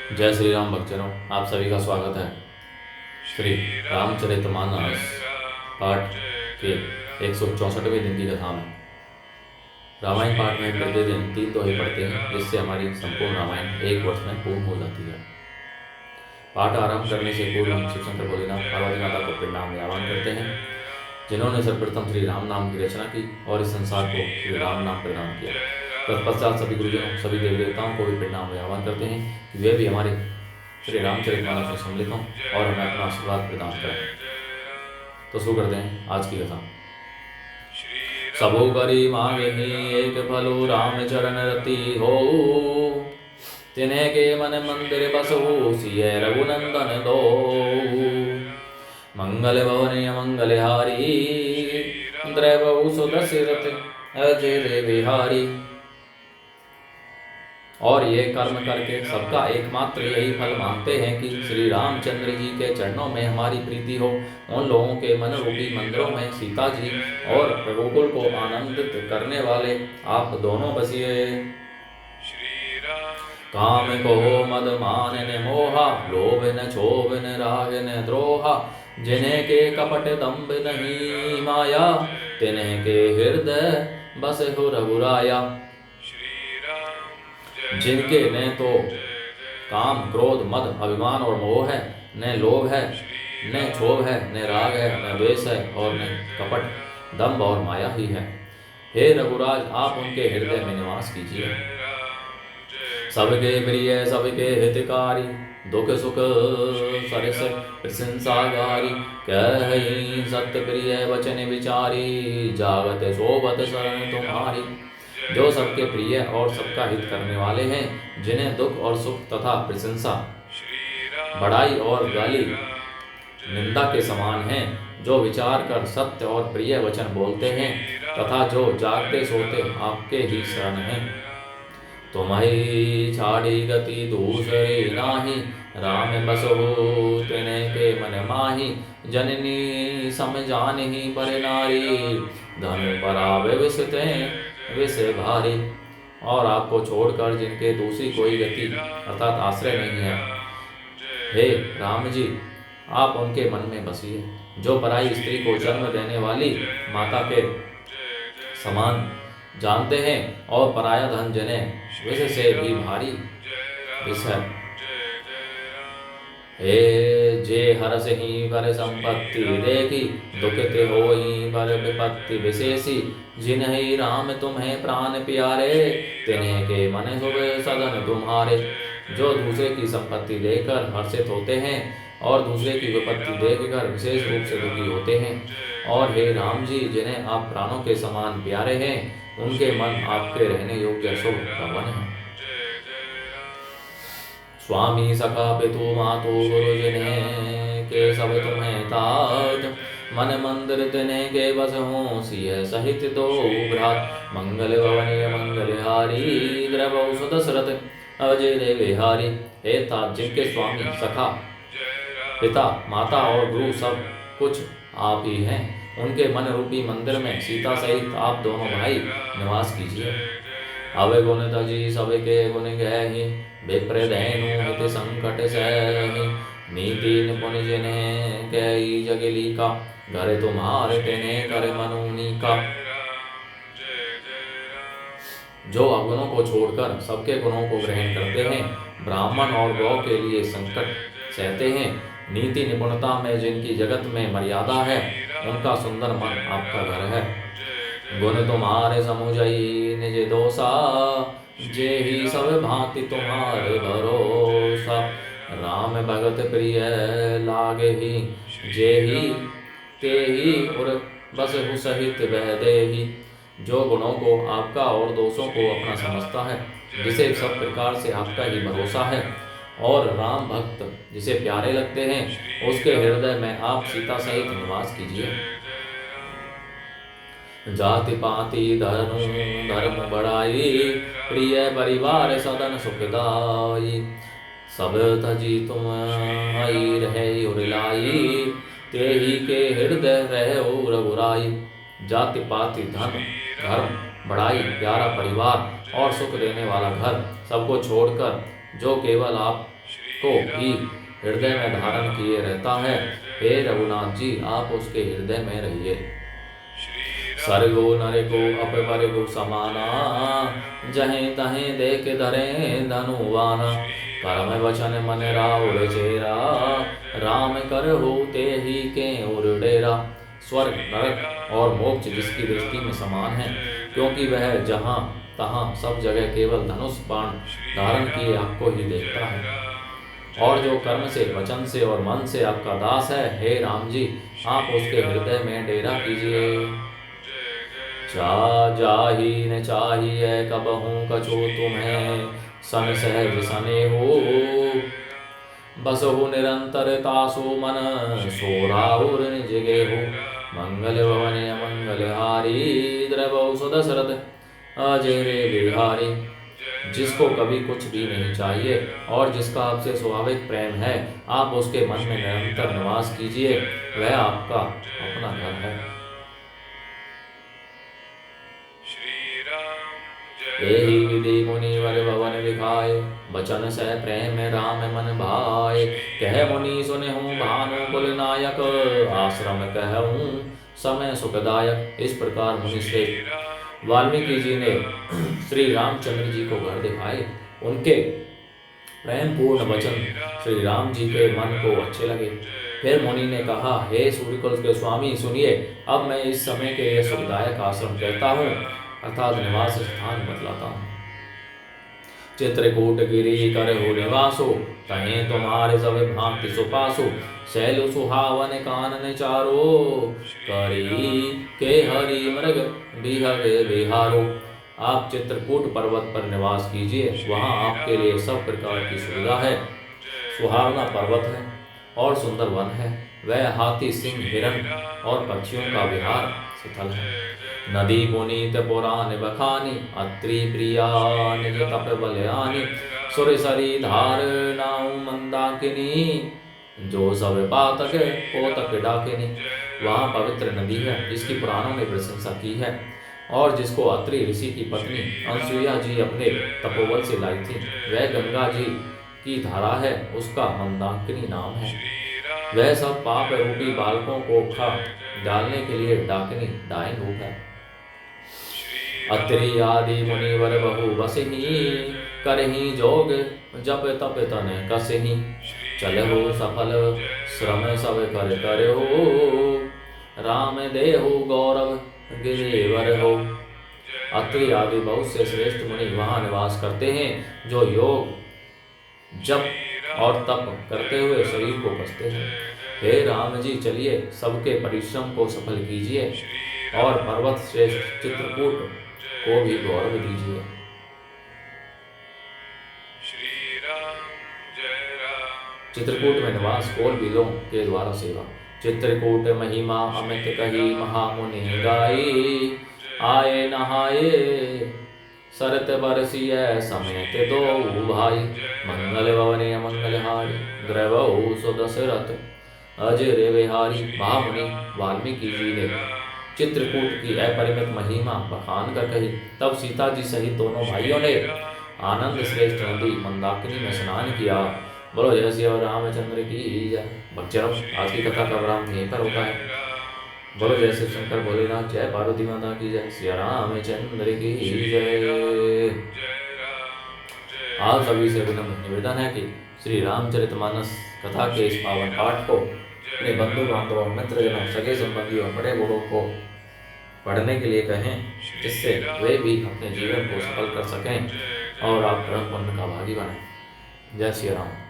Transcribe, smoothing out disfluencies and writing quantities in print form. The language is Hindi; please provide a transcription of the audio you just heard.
जय श्री राम भक्तजनों, आप सभी का स्वागत है श्री रामचरितमानस पाठ के 164वें दिन की कथा में। रामायण पाठ में हम प्रतिदिन 3 दोहे पढ़ते हैं, जिससे हमारी संपूर्ण रामायण एक वर्ष में पूर्ण हो जाती है। पाठ आरंभ करने से पूर्व हम शिव शंकर भोलेनाथ पार्वती माता को प्रणाम में आह्वान करते हैं, जिन्होंने सर्वप्रथम श्री राम नाम की रचना की और इस संसार को श्री राम नाम प्रदान किया। तत्पश्चात सभी गुरुजनों, सभी देवी देवताओं को भी प्रणाम में आह्वान करते हैं कि वे भी हमारे श्री रामचरितमानस में सम्मिलित हों और हमें अपना आशीर्वाद प्रदान करें। तो शुरू करते हैं आज की कथा। सबो करी मांगे ही एक फलो राम चरण रति हो, तिन्हें के मन मंदिर बसो सिय रघुनंदन दो। मंगल भवन मंगल हारी, द्रवहु सुदशरथ अजय बिहारी। और ये कर्म करके सबका एकमात्र यही फल मांगते हैं कि श्री रामचंद्र जी के चरणों में हमारी प्रीति हो। उन लोगों के मन रूपी मंदिरों में सीता जी और रघुकुल को आनंदित करने वाले आप दोनों बसिए। काम को मद मान ने मोहा, लोभ न क्षोभ न राग न द्रोहा। जिन्हें के कपट दंभ नहीं माया, तिन्हें के हृदय बस हो रघुराया। जिनके न तो काम क्रोध मद अभिमान और मोह है, न लोभ है, न क्षोभ है, न राग है, न द्वेष है और न कपट दंभ और माया ही है। हे रघुराज, आप उनके हृदय में निवास कीजिए। सबके प्रिय सबके हितकारी, दुख सुख सरस प्रशंसागारी। कहीं सत्य प्रिय वचन विचारी, जागत शोभत शरण तुम्हारी। जो सबके प्रिय और सबका हित करने वाले हैं, जिन्हें दुख और सुख तथा प्रशंसा, बड़ाई और गाली निंदा के समान हैं, जो विचार कर सत्य और प्रिय वचन बोलते हैं तथा जो जागते सोते आपके ही शरण हैं। तुम्हारी छाड़ी गति दूसरी नाही, राम बसो तिन्हें के मन माही। जननी समझान ही पर नारी, धन परावे विसते विषय भारी। और आपको छोड़कर जिनके दूसरी कोई गति अर्थात आश्रय नहीं है, हे राम जी, आप उनके मन में बसिए। जो पराई स्त्री को जन्म देने वाली माता के समान जानते हैं और पराया धन जिन्हें विष से भी भारी विषय। हे जे हरस ही पर संपत्ति देखी, दुखित होई पर विपत्ति विशेषी। जिन्हें राम तुम्हें प्राण प्यारे, तिन्हें के मन शुभ सदन तुम्हारे। जो दूसरे की संपत्ति देखकर हर्षित होते हैं और दूसरे की विपत्ति देखकर विशेष रूप से दुखी होते हैं। और हे राम जी, जिन्हें आप प्राणों के समान प्यारे हैं, उनके मन आपके रहने योग्य शुभ भवन है। स्वामी सखा पितु मातु गुरु जिन्हें के सब तुम्हें तात, मन मंदिर तिन्हें के बस हो सिय सहित दो भ्रात। मंगल भवनीय मंगल हारी, द्रवहु सुदशरथ अजय बिहारी। हे तात, जिनके स्वामी सखा पिता माता और गुरु सब कुछ आप ही हैं, उनके मन रूपी मंदिर में सीता सहित आप दोनों भाई निवास कीजिए। अब गुण तजी सबके गुण गहि, विप्रधेनु हित संकट सहि। नीति निपुण जिन्हें कई जगली का, घर तुम्हारे तिन्हें कर मनुनी का। जो अवगुणों को छोड़कर सबके गुणों को ग्रहण करते हैं, ब्राह्मण और गौ के लिए संकट सहते हैं, नीति निपुणता में जिनकी जगत में मर्यादा है, उनका सुंदर मन आपका घर है। गुण तुम्हारे समुझई निज दोषा, जे ही सब भांति तुम्हारे भरोसा। राम भगत प्रिय लागे ही, जे ही ते ही उर बस हु सहित बह दे ही। जो गुणों को आपका और दोषों को अपना समझता है, जिसे सब प्रकार से आपका ही भरोसा है और राम भक्त जिसे प्यारे लगते हैं, उसके हृदय में आप सीता सहित निवास कीजिए। जाति पाति धनु धर्म बढ़ाई, प्रिय परिवार सदन सुखदाई। सब तजी तुम आई रहे उरलाई, ते ही के हृदय रहे रघुराई। जाति पाति धन धर्म बढ़ाई, प्यारा परिवार और सुख देने वाला घर सबको छोड़कर जो केवल आपको ही हृदय में धारण किए रहता है। हे रघुनाथ जी, आप उसके हृदय में रहिए। सर्गो नरेको अपवरेको समाना, जहें तहें देख धरे धनुवाना। कर्म वचन मन राउर चेरा, राम कर होते ही के उर डेरा। स्वर्ग नरक और मोक्ष जिसकी दृष्टि में समान है, क्योंकि वह जहाँ तहाँ सब जगह केवल धनुष बाण धारण किए आपको ही देखता है। और जो कर्म से, वचन से और मन से आपका दास है, हे राम जी, आप उसके हृदय में डेरा कीजिए। जाही न चाहिए कबहू कछु तुम्हें, सन सहज सने हो। बसहु निरंतर तासो मन, सोराउर निजगे हो। मंगल भवन अमंगल हारी, द्रवौ सुदशरथ अजय बिहारी। जिसको कभी कुछ भी नहीं चाहिए और जिसका आपसे स्वाभाविक प्रेम है, आप उसके मन में निरंतर निवास कीजिए, वह आपका अपना घर है। यही विधि मुनिवर भवन विखाए, बचन से प्रेम राम मन भाए। कह मुनि सुने हूँ भानु कुल नायक, आश्रम कहूँ समय सुखदायक। इस प्रकार मुनि श्रेष्ठ वाल्मीकि जी ने श्री रामचंद्र जी को घर दिखाए। उनके प्रेम पूर्ण वचन श्री राम जी के मन को अच्छे लगे। फिर मुनि ने कहा, हे सूर्यकुल के स्वामी सुनिए, अब मैं इस समय के लिए सुखदायक आश्रम कहता हूँ, अर्थात निवास स्थान बतलाता हूँ। चित्रकूट गिरि कर हो निवासो, तहें तुम्हारे सब भांति सुपासो। शैल सुहावन कानन चारो, करी के हरि मृग बिहग बिहारो। आप चित्रकूट पर्वत पर निवास कीजिए, वहाँ आपके लिए सब प्रकार की सुविधा है। सुहावना पर्वत है और सुंदर वन है। वह हाथी, सिंह, हिरण और पक्षियों का विहार स्थल है। नदी पुनीत पुराण बखानी, अत्रि प्रिया निज तप बलयानी। सुर सरी धार नाउ मंदाकिनी, जो सब पातक पोतक डाकिनी। वहाँ पवित्र नदी है जिसकी पुराणों ने प्रशंसा की है और जिसको अत्रि ऋषि की पत्नी अनसुईया जी अपने तपोबल से लाई थी। वह गंगा जी की धारा है, उसका मंदाकिनी नाम है। वह सब पाप रूपी बालकों को खा डालने के लिए डाकिनी डाइन रूप है। अत्रि आदि मुनिवर बहु बसहि, करहि जोग जप तप तन कसहि। चलहु सफल श्रम सब कर करहु, राम देहु गौरव गिरिवर हो। अत्रि आदि बहुत से श्रेष्ठ मुनि वहाँ निवास करते हैं, जो योग जप और तप करते हुए शरीर को कसते हैं। हे राम जी, चलिए सबके परिश्रम को सफल कीजिए और पर्वत श्रेष्ठ चित्रकूट को भी गौरव दीजिए। चित्रकूट में निवास कोल बिलों के द्वारा सेवा। चित्रकूट महिमा अमित कही, महामुनि गाई। आए नहाए सरत बरसिय, समेत दो भाई। मंगल भवने अमंगल हारी, द्रवहु सुदशरथ अजय विहारी। महामुनि वाल्मीकि जी ने चित्रकूट की अपरिमित महिमा बखान कर कही। तब सीता जी सहित दोनों भाइयों ने आनंद श्रेष्ठ नदी मंदाकिनी में स्नान किया। बोलो जय श्री रामचंद्र की जय। भक्तजनों, आज की कथा का विराम यहीं पर होता है। बोलो जय श्री शंकर भोलेनाथ, जय पार्वती माता की जय, श्री रामचंद्र की जय। आप सभी से विनम्र निवेदन है कि श्री रामचरितमानस कथा के इस पावन पाठ को अपने बंधु बांधवों, मित्रजनों, सगे संबंधियों, बड़े बूढ़ों को पढ़ने के लिए कहें, जिससे वे भी अपने जीवन को सफल कर सकें और आप परम पुण्य का भागी बने। जय श्री राम।